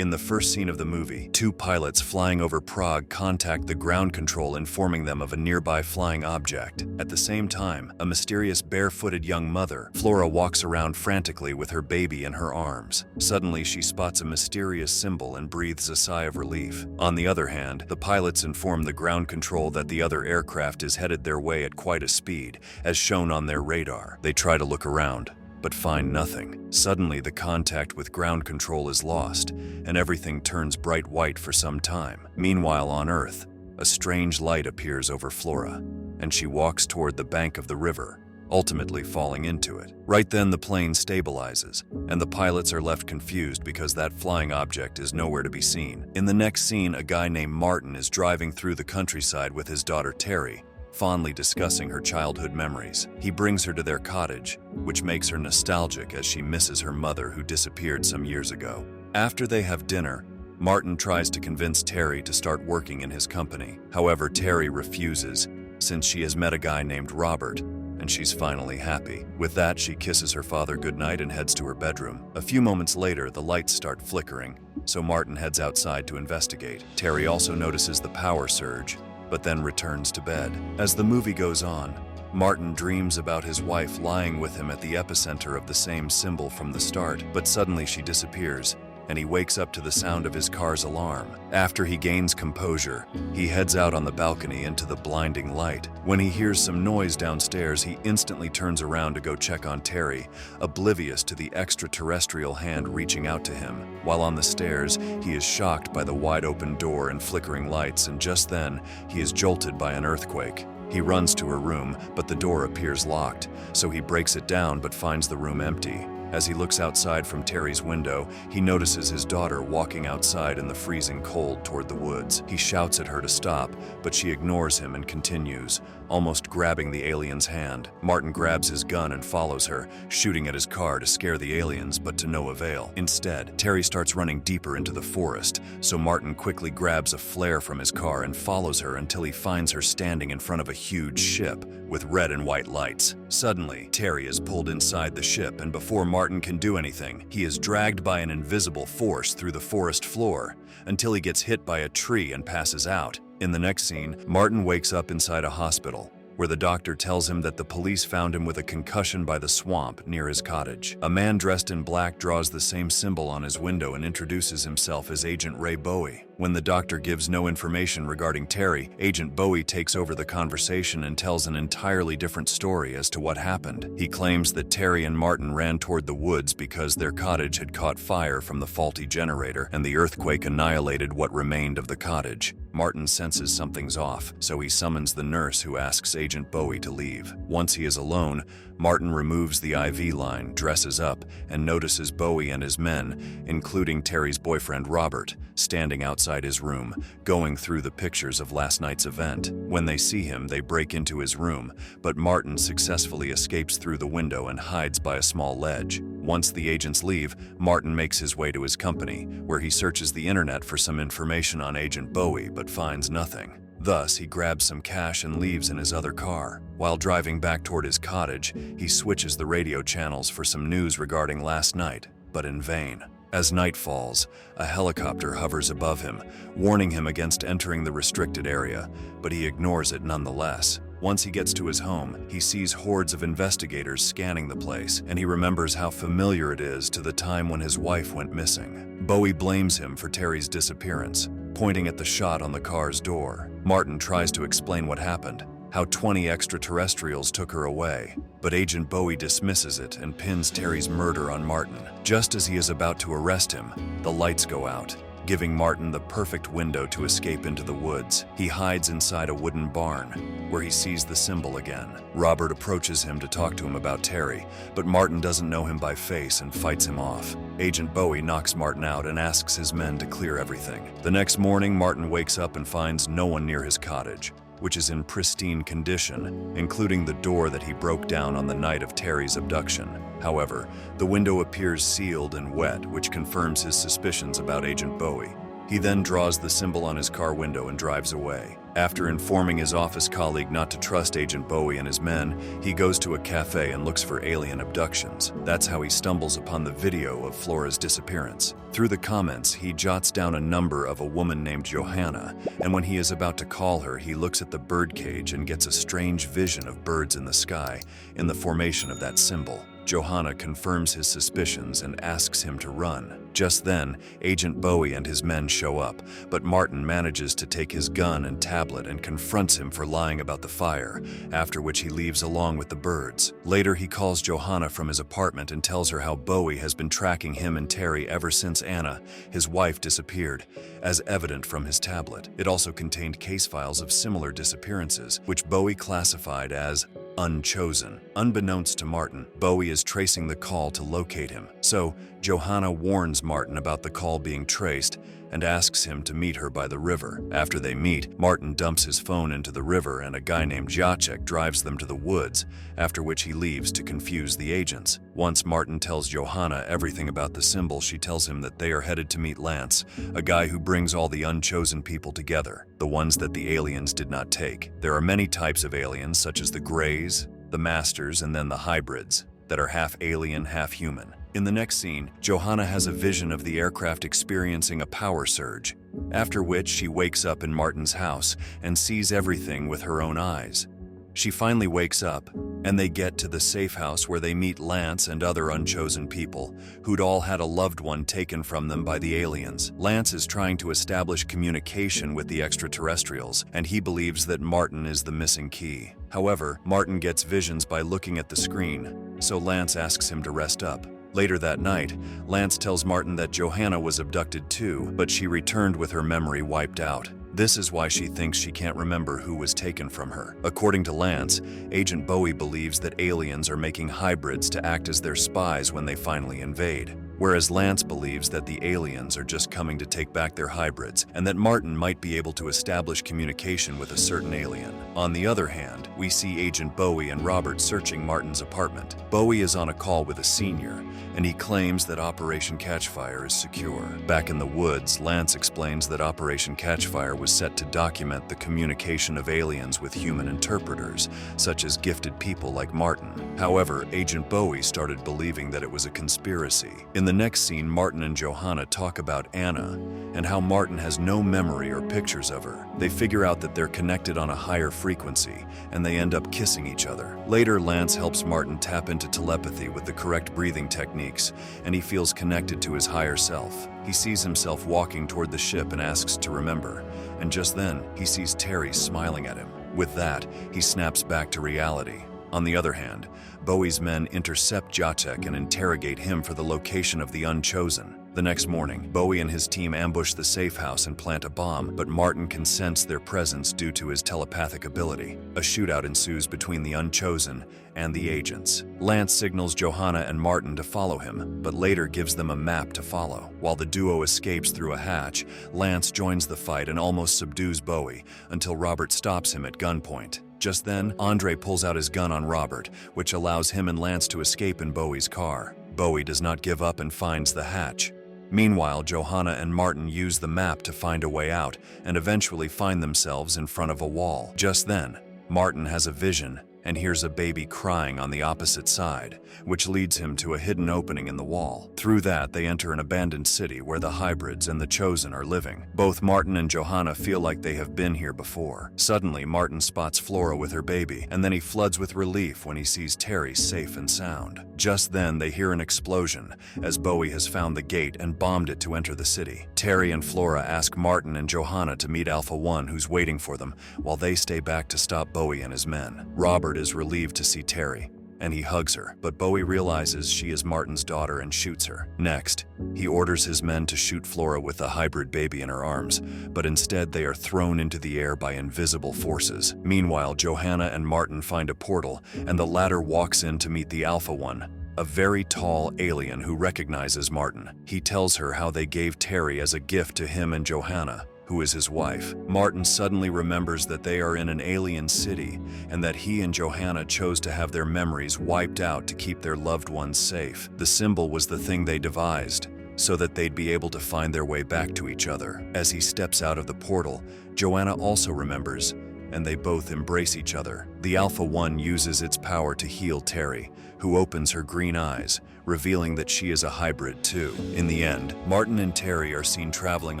In the first scene of the movie, two pilots flying over Prague contact the ground control informing them of a nearby flying object. At the same time, a mysterious barefooted young mother, Flora, walks around frantically with her baby in her arms. Suddenly, she spots a mysterious symbol and breathes a sigh of relief. On the other hand, the pilots inform the ground control that the other aircraft is headed their way at quite a speed, as shown on their radar. They try to look around, but find nothing. Suddenly, the contact with ground control is lost, and everything turns bright white for some time. Meanwhile, on Earth, a strange light appears over Flora, and she walks toward the bank of the river, ultimately falling into it. Right then, the plane stabilizes, and the pilots are left confused because that flying object is nowhere to be seen. In the next scene, a guy named Martin is driving through the countryside with his daughter Terry, fondly discussing her childhood memories. He brings her to their cottage, which makes her nostalgic as she misses her mother who disappeared some years ago. After they have dinner, Martin tries to convince Terry to start working in his company. However, Terry refuses, since she has met a guy named Robert, and she's finally happy. With that, she kisses her father goodnight and heads to her bedroom. A few moments later, the lights start flickering, so Martin heads outside to investigate. Terry also notices the power surge, but then returns to bed. As the movie goes on, Martin dreams about his wife lying with him at the epicenter of the same symbol from the start, but suddenly she disappears, and he wakes up to the sound of his car's alarm. After he gains composure, he heads out on the balcony into the blinding light. When he hears some noise downstairs, he instantly turns around to go check on Terry, oblivious to the extraterrestrial hand reaching out to him. While on the stairs, he is shocked by the wide-open door and flickering lights, and just then, he is jolted by an earthquake. He runs to her room, but the door appears locked, so he breaks it down but finds the room empty. As he looks outside from Terry's window, he notices his daughter walking outside in the freezing cold toward the woods. He shouts at her to stop, but she ignores him and continues, almost grabbing the alien's hand. Martin grabs his gun and follows her, shooting at his car to scare the aliens, but to no avail. Instead, Terry starts running deeper into the forest, so Martin quickly grabs a flare from his car and follows her until he finds her standing in front of a huge ship with red and white lights. Suddenly, Terry is pulled inside the ship, and before Martin can do anything, he is dragged by an invisible force through the forest floor until he gets hit by a tree and passes out. In the next scene, Martin wakes up inside a hospital, where the doctor tells him that the police found him with a concussion by the swamp near his cottage. A man dressed in black draws the same symbol on his window and introduces himself as Agent Ray Bowie. When the doctor gives no information regarding Terry, Agent Bowie takes over the conversation and tells an entirely different story as to what happened. He claims that Terry and Martin ran toward the woods because their cottage had caught fire from the faulty generator, and the earthquake annihilated what remained of the cottage. Martin senses something's off, so he summons the nurse who asks Agent Bowie to leave. Once he is alone, Martin removes the IV line, dresses up, and notices Bowie and his men, including Terry's boyfriend Robert, standing outside his room, going through the pictures of last night's event. When they see him, they break into his room, but Martin successfully escapes through the window and hides by a small ledge. Once the agents leave, Martin makes his way to his company, where he searches the internet for some information on Agent Bowie, but finds nothing. Thus, he grabs some cash and leaves in his other car. While driving back toward his cottage, he switches the radio channels for some news regarding last night, but in vain. As night falls, a helicopter hovers above him, warning him against entering the restricted area, but he ignores it nonetheless. Once he gets to his home, he sees hordes of investigators scanning the place, and he remembers how familiar it is to the time when his wife went missing. Bowie blames him for Terry's disappearance, pointing at the shot on the car's door. Martin tries to explain what happened, how 20 extraterrestrials took her away, but Agent Bowie dismisses it and pins Terry's murder on Martin. Just as he is about to arrest him, the lights go out, giving Martin the perfect window to escape into the woods. He hides inside a wooden barn, where he sees the symbol again. Robert approaches him to talk to him about Terry, but Martin doesn't know him by face and fights him off. Agent Bowie knocks Martin out and asks his men to clear everything. The next morning, Martin wakes up and finds no one near his cottage, which is in pristine condition, including the door that he broke down on the night of Terry's abduction. However, the window appears sealed and wet, which confirms his suspicions about Agent Bowie. He then draws the symbol on his car window and drives away. After informing his office colleague not to trust Agent Bowie and his men, he goes to a cafe and looks for alien abductions. That's how he stumbles upon the video of Flora's disappearance. Through the comments, he jots down a number of a woman named Johanna, and when he is about to call her, he looks at the birdcage and gets a strange vision of birds in the sky in the formation of that symbol. Johanna confirms his suspicions and asks him to run. Just then, Agent Bowie and his men show up, but Martin manages to take his gun and tablet and confronts him for lying about the fire, after which he leaves along with the birds. Later, he calls Johanna from his apartment and tells her how Bowie has been tracking him and Terry ever since Anna, his wife, disappeared, as evident from his tablet. It also contained case files of similar disappearances, which Bowie classified as unchosen. Unbeknownst to Martin, Bowie is tracing the call to locate him. So, Johanna warns Martin about the call being traced and asks him to meet her by the river. After they meet, Martin dumps his phone into the river and a guy named Jacek drives them to the woods, after which he leaves to confuse the agents. Once Martin tells Johanna everything about the symbol, she tells him that they are headed to meet Lance, a guy who brings all the unchosen people together, the ones that the aliens did not take. There are many types of aliens, such as the Greys, the Masters, and then the hybrids, that are half alien, half human. In the next scene, Johanna has a vision of the aircraft experiencing a power surge, after which she wakes up in Martin's house and sees everything with her own eyes. She finally wakes up, and they get to the safe house where they meet Lance and other unchosen people, who'd all had a loved one taken from them by the aliens. Lance is trying to establish communication with the extraterrestrials, and he believes that Martin is the missing key. However, Martin gets visions by looking at the screen, so Lance asks him to rest up. Later that night, Lance tells Martin that Johanna was abducted too, but she returned with her memory wiped out. This is why she thinks she can't remember who was taken from her. According to Lance, Agent Bowie believes that aliens are making hybrids to act as their spies when they finally invade, whereas Lance believes that the aliens are just coming to take back their hybrids and that Martin might be able to establish communication with a certain alien. On the other hand, we see Agent Bowie and Robert searching Martin's apartment. Bowie is on a call with a senior, and he claims that Operation Catchfire is secure. Back in the woods, Lance explains that Operation Catchfire was set to document the communication of aliens with human interpreters, such as gifted people like Martin. However, Agent Bowie started believing that it was a conspiracy. In the next scene, Martin and Johanna talk about Anna and how Martin has no memory or pictures of her. They figure out that they're connected on a higher frequency, and they end up kissing each other. Later, Lance helps Martin tap into telepathy with the correct breathing techniques, and he feels connected to his higher self. He sees himself walking toward the ship and asks to remember, and just then, he sees Terry smiling at him. With that, he snaps back to reality. On the other hand, Bowie's men intercept Jacek and interrogate him for the location of the Unchosen. The next morning, Bowie and his team ambush the safe house and plant a bomb, but Martin can sense their presence due to his telepathic ability. A shootout ensues between the Unchosen and the agents. Lance signals Johanna and Martin to follow him, but later gives them a map to follow. While the duo escapes through a hatch, Lance joins the fight and almost subdues Bowie, until Robert stops him at gunpoint. Just then, Andre pulls out his gun on Robert, which allows him and Lance to escape in Bowie's car. Bowie does not give up and finds the hatch. Meanwhile, Johanna and Martin use the map to find a way out and eventually find themselves in front of a wall. Just then, Martin has a vision and hears a baby crying on the opposite side, which leads him to a hidden opening in the wall. Through that, they enter an abandoned city where the hybrids and the Chosen are living. Both Martin and Johanna feel like they have been here before. Suddenly, Martin spots Flora with her baby, and then he floods with relief when he sees Terry safe and sound. Just then, they hear an explosion, as Bowie has found the gate and bombed it to enter the city. Terry and Flora ask Martin and Johanna to meet Alpha One, who's waiting for them, while they stay back to stop Bowie and his men. Robert is relieved to see Terry, and he hugs her, but Bowie realizes she is Martin's daughter and shoots her. Next, he orders his men to shoot Flora with the hybrid baby in her arms, but instead they are thrown into the air by invisible forces. Meanwhile, Johanna and Martin find a portal, and the latter walks in to meet the Alpha One, a very tall alien who recognizes Martin. He tells her how they gave Terry as a gift to him and Johanna, who is his wife. Martin suddenly remembers that they are in an alien city and that he and Johanna chose to have their memories wiped out to keep their loved ones safe. The symbol was the thing they devised, so that they'd be able to find their way back to each other. As he steps out of the portal, Joanna also remembers, and they both embrace each other. The Alpha One uses its power to heal Terry, who opens her green eyes, revealing that she is a hybrid too. In the end, Martin and Terry are seen traveling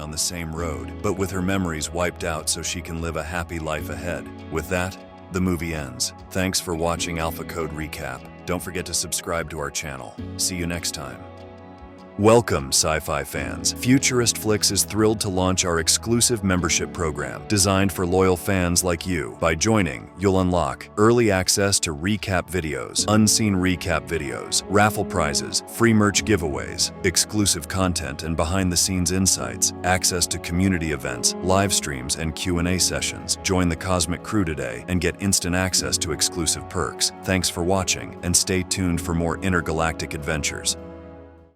on the same road, but with her memories wiped out so she can live a happy life ahead. With that, the movie ends. Thanks for watching Alpha Code Recap. Don't forget to subscribe to our channel. See you next time. Welcome, sci-fi fans. Futurist Flix is thrilled to launch our exclusive membership program designed for loyal fans like you. By joining, you'll unlock early access to recap videos, unseen recap videos, raffle prizes, free merch giveaways, exclusive content and behind-the-scenes insights, access to community events, live streams, and Q&A sessions. Join the Cosmic Crew today and get instant access to exclusive perks. Thanks for watching, and stay tuned for more intergalactic adventures.